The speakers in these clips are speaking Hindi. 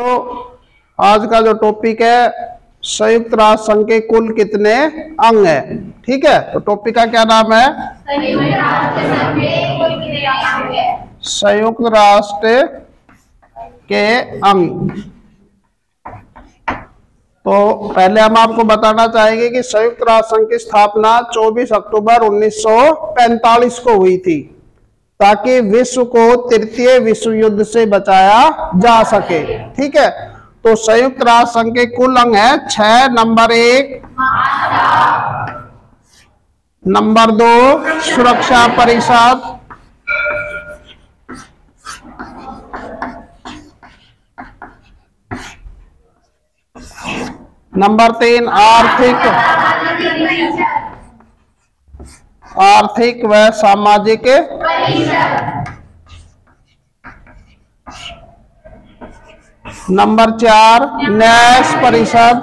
तो आज का जो टॉपिक है, संयुक्त राष्ट्र संघ के कुल कितने अंग है। ठीक है, तो टॉपिक का क्या नाम है? संयुक्त राष्ट्र के अंग। तो पहले हम आपको बताना चाहेंगे कि संयुक्त राष्ट्र संघ की स्थापना 24 अक्टूबर 1945 को हुई थी, ताकि विश्व को तृतीय विश्व युद्ध से बचाया जा सके। ठीक है, तो संयुक्त राष्ट्र संघ के कुल अंग है 6। नंबर 1 नंबर 2 सुरक्षा परिषद, नंबर 3 आर्थिक व सामाजिक, नंबर 4 न्याय परिषद,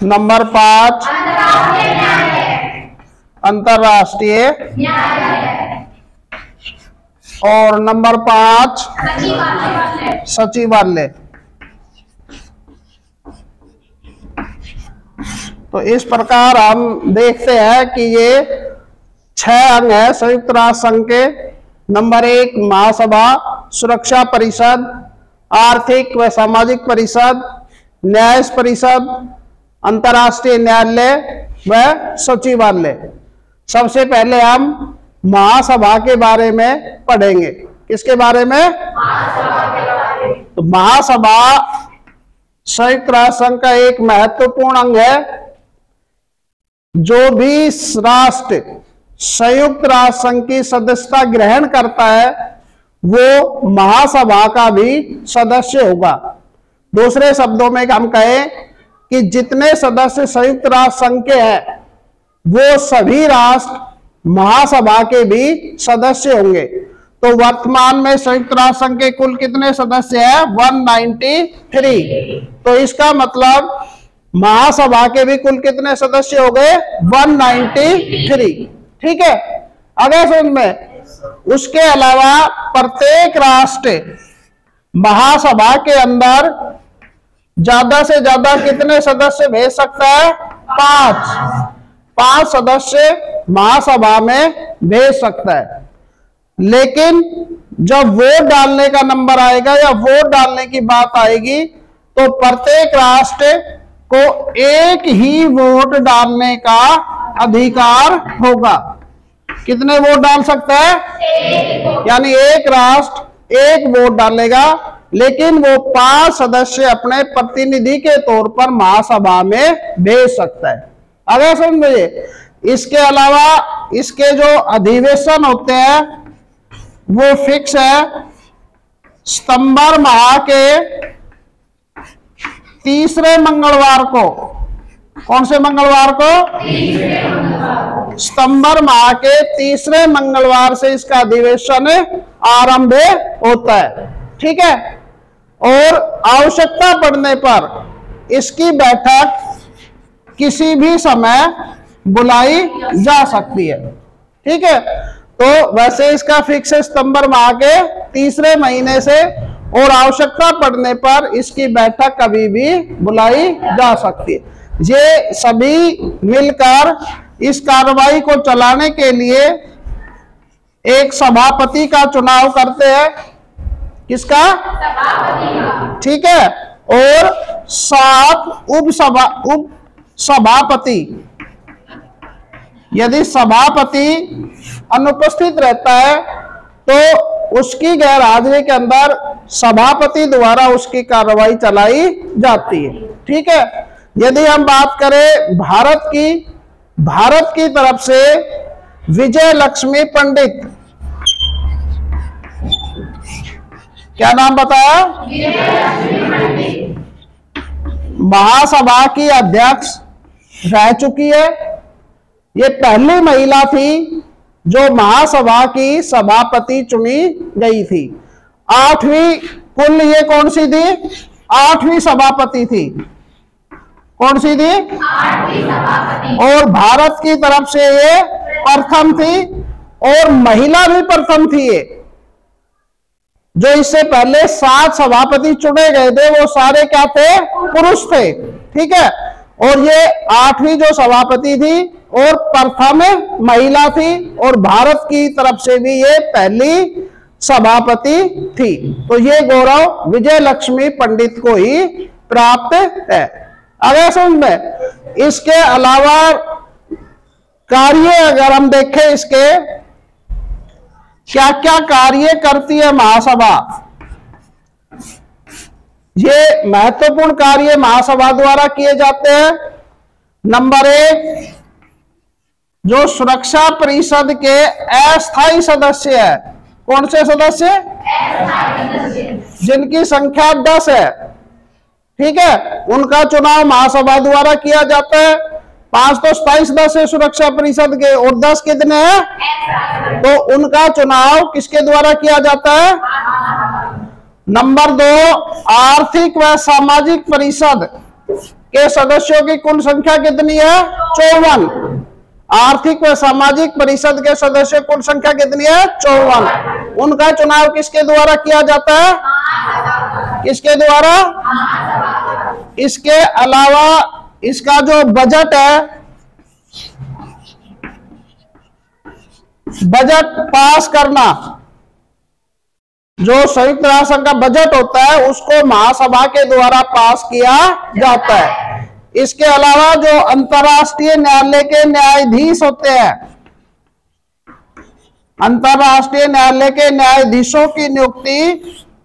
नंबर 5 अंतरराष्ट्रीय, और नंबर 5 सचिवालय। तो इस प्रकार हम देखते हैं कि ये 6 अंग है संयुक्त राष्ट्र संघ के। नंबर 1 महासभा, सुरक्षा परिषद, आर्थिक व सामाजिक परिषद, न्याय परिषद, अंतर्राष्ट्रीय न्यायालय व सचिवालय। सबसे पहले हम महासभा के बारे में पढ़ेंगे। किसके बारे में? तो महासभा संयुक्त राष्ट्र संघ का एक महत्वपूर्ण अंग है। जो भी राष्ट्र संयुक्त राष्ट्र संघ की सदस्यता ग्रहण करता है वो महासभा का भी सदस्य होगा। दूसरे शब्दों में हम कहें कि जितने सदस्य संयुक्त राष्ट्र संघ के हैं वो सभी राष्ट्र महासभा के भी सदस्य होंगे। तो वर्तमान में संयुक्त राष्ट्र संघ के कुल कितने सदस्य हैं? 193। तो इसका मतलब महासभा के भी कुल कितने सदस्य हो गए? 193। ठीक है, अगर समझ में। उसके अलावा प्रत्येक राष्ट्र महासभा के अंदर ज्यादा से ज्यादा कितने सदस्य भेज सकता है? 5 सदस्य महासभा में भेज सकता है। लेकिन जब वोट डालने का नंबर आएगा या वोट डालने की बात आएगी तो प्रत्येक राष्ट्र को एक ही वोट डालने का अधिकार होगा। कितने वोट डाल सकता है? यानी एक राष्ट्र एक वोट डालेगा, लेकिन वो 5 सदस्य अपने प्रतिनिधि के तौर पर महासभा में भेज सकता है। अगर समझिए, इसके अलावा इसके जो अधिवेशन होते हैं वो फिक्स है। सितंबर माह के तीसरे मंगलवार को, कौन से मंगलवार को? सितंबर माह के तीसरे मंगलवार से इसका अधिवेशन आरंभ होता है। ठीक है, और आवश्यकता पड़ने पर इसकी बैठक किसी भी समय बुलाई जा सकती है। ठीक है, तो वैसे इसका फिक्स है सितंबर माह के तीसरे महीने से, और आवश्यकता पड़ने पर इसकी बैठक कभी भी बुलाई जा सकती है। ये सभी मिलकर इस कार्रवाई को चलाने के लिए एक सभापति का चुनाव करते हैं। किसका? ठीक है, और 7 उप सभापति। यदि सभापति अनुपस्थित रहता है तो उसकी गैर हाजिरी के अंदर सभापति द्वारा उसकी कार्रवाई चलाई जाती है। ठीक है, यदि हम बात करें भारत की तरफ से विजय लक्ष्मी पंडित, क्या नाम बताया? महासभा की अध्यक्ष रह चुकी है। ये पहली महिला थी जो महासभा की सभापति चुनी गई थी। 8वीं कुल ये कौन सी थी? 8वीं सभापति थी। कौन सी थी? 8वीं सभापति। और भारत की तरफ से ये प्रथम थी, और महिला भी प्रथम थी ये। जो इससे पहले 7 सभापति चुने गए थे वो सारे क्या थे? पुरुष थे। ठीक है, और ये 8वीं जो सभापति थी और प्रथम महिला थी, और भारत की तरफ से भी ये पहली सभापति थी। तो ये गौरव विजय लक्ष्मी पंडित को ही प्राप्त है। अगर समझ में, इसके अलावा कार्य अगर हम देखें, इसके क्या क्या कार्य करती है महासभा, ये महत्वपूर्ण कार्य महासभा द्वारा किए जाते हैं। नंबर 1, जो सुरक्षा परिषद के अस्थायी सदस्य है, कौन से सदस्य? जिनकी संख्या 10 है, ठीक है, उनका चुनाव महासभा द्वारा किया जाता है। 5 तो 27 सदस्य है सुरक्षा परिषद के, और 10 कितने हैं? तो उनका चुनाव किसके द्वारा किया जाता है? नंबर 2, आर्थिक व सामाजिक परिषद के सदस्यों की कुल संख्या कितनी है? 54। आर्थिक व सामाजिक परिषद के सदस्यों की कुल संख्या कितनी है? 54। उनका चुनाव किसके द्वारा किया जाता है? किसके द्वारा? इसके अलावा इसका जो बजट है, बजट पास करना, जो संयुक्त राष्ट्र संघ का बजट होता है उसको महासभा के द्वारा पास किया जाता है। इसके अलावा जो अंतर्राष्ट्रीय न्यायालय के न्यायाधीश होते हैं, अंतर्राष्ट्रीय न्यायालय के न्यायाधीशों की नियुक्ति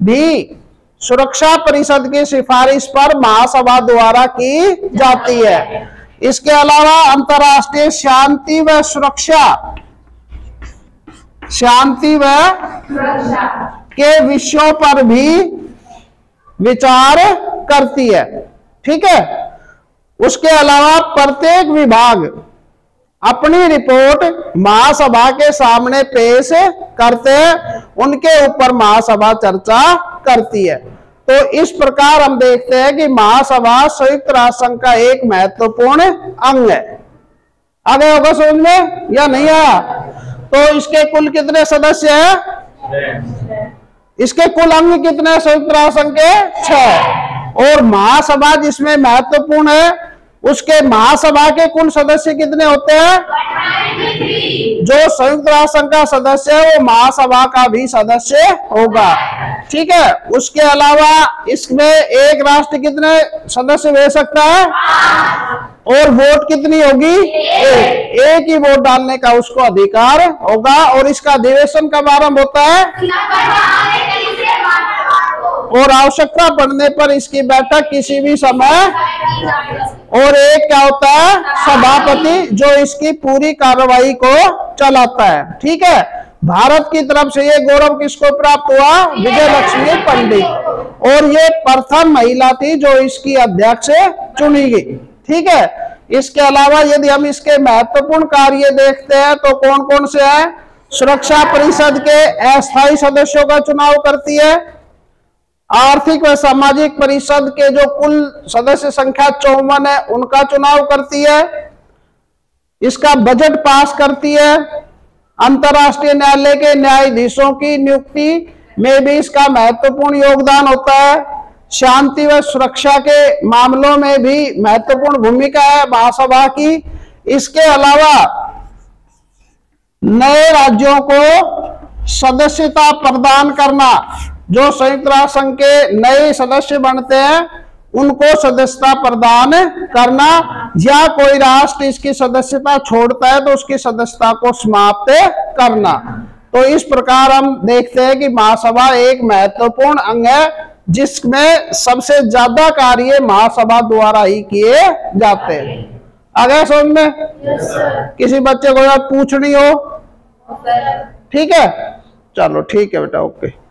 भी सुरक्षा परिषद की सिफारिश पर महासभा द्वारा की जाती है। इसके अलावा अंतर्राष्ट्रीय शांति व सुरक्षा के विषयों पर भी विचार करती है। ठीक है, उसके अलावा प्रत्येक विभाग अपनी रिपोर्ट महासभा के सामने पेश करते हैं, उनके ऊपर महासभा चर्चा करती है। तो इस प्रकार हम देखते हैं कि महासभा संयुक्त राष्ट्र संघ का एक महत्वपूर्ण अंग है। आगे होगा समझ में या नहीं आया? तो इसके कुल कितने सदस्य हैं? इसके कुल अंग कितने संयुक्त राष्ट्र संघ के? 6। और महासभा जिसमें महत्वपूर्ण है, उसके महासभा के कुल सदस्य कितने होते हैं? जो संयुक्त राष्ट्र संघ का सदस्य है वो महासभा का भी सदस्य होगा। ठीक है, उसके अलावा इसमें एक राष्ट्र कितने सदस्य भेज सकता है? और वोट कितनी होगी? एक ही वोट डालने का उसको अधिकार होगा। और इसका अधिवेशन कब आरंभ होता है? और आवश्यकता पड़ने पर इसकी बैठक किसी भी समय। और एक क्या होता है? सभापति, जो इसकी पूरी कार्रवाई को चलाता है। ठीक है, भारत की तरफ से ये गौरव किसको प्राप्त हुआ? विजय लक्ष्मी पंडित। और ये प्रथम महिला थी जो इसकी अध्यक्ष चुनी गई। ठीक है, इसके अलावा यदि हम इसके महत्वपूर्ण कार्य देखते हैं तो कौन कौन से हैं? सुरक्षा परिषद के अस्थायी सदस्यों का चुनाव करती है। आर्थिक व सामाजिक परिषद के जो कुल सदस्य संख्या 54 है उनका चुनाव करती है। इसका बजट पास करती है। अंतर्राष्ट्रीय न्यायालय के न्यायाधीशों की नियुक्ति में भी इसका महत्वपूर्ण योगदान होता है। शांति व सुरक्षा के मामलों में भी महत्वपूर्ण भूमिका है महासभा की। इसके अलावा नए राज्यों को सदस्यता प्रदान करना, जो संयुक्त राष्ट्र संघ के नए सदस्य बनते हैं उनको सदस्यता प्रदान करना, या कोई राष्ट्र इसकी सदस्यता छोड़ता है तो उसकी सदस्यता को समाप्त करना। तो इस प्रकार हम देखते हैं कि महासभा एक महत्वपूर्ण अंग है जिसमें सबसे ज्यादा कार्य महासभा द्वारा ही किए जाते हैं। आगे समझ में? किसी बच्चे को पूछनी हो? ठीक है, चलो ठीक है बेटा, ओके।